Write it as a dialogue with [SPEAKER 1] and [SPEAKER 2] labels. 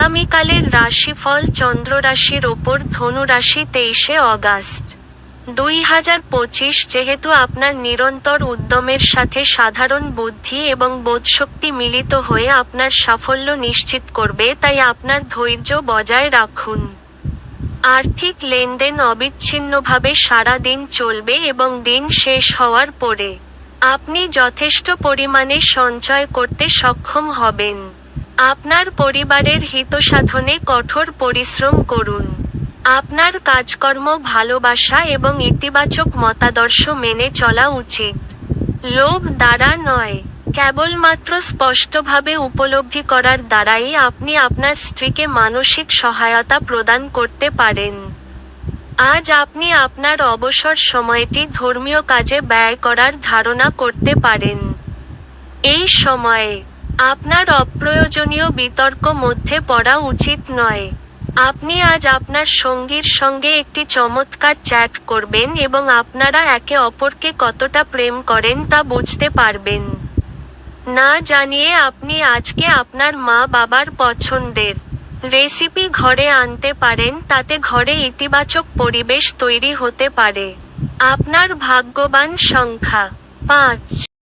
[SPEAKER 1] আগামীকালের রাশিফল চন্দ্র রাশির ওপর ধনু রাশি 23শে অগাস্ট 2025। যেহেতু আপনার নিরন্তর উদ্যমের সাথে সাধারণ বুদ্ধি এবং বোধশক্তি মিলিত হয়ে আপনার সাফল্য নিশ্চিত করবে, তাই আপনার ধৈর্য বজায় রাখুন। আর্থিক লেনদেন অবিচ্ছিন্নভাবে সারা দিন চলবে এবং দিন শেষ হওয়ার পরে আপনি যথেষ্ট পরিমাণে সঞ্চয় করতে সক্ষম হবেন। আপনার পরিবারের হিতসাধনে কঠোর পরিশ্রম করুন। আপনার কাজকর্ম ভালোবাসা এবং ইতিবাচক মতাদর্শ মেনে চলা উচিত। লোভ দ্বারা নয়, কেবলমাত্র স্পষ্টভাবে উপলব্ধি করার দ্বারাই আপনি আপনার স্ত্রীকে মানসিক সহায়তা প্রদান করতে পারেন। আজ আপনি আপনার অবসর সময়টি ধর্মীয় কাজে ব্যয় করার ধারণা করতে পারেন। এই সময়ে আপনার অপ্রয়োজনীয় বিতর্ক মধ্যে পড়া উচিত নয়। আপনি আজ আপনার সঙ্গীর সঙ্গে একটি চমৎকার চ্যাট করবেন এবং আপনারা একে অপরকে কতটা প্রেম করেন তা বুঝতে পারবেন। না জানিয়ে আপনি আজকে আপনার মা-বাবার পছন্দের রেসিপি ঘরে আনতে পারেন, তাতে ঘরে ইতিবাচক পরিবেশ তৈরি হতে পারে। আপনার ভাগ্যবান সংখ্যা 5।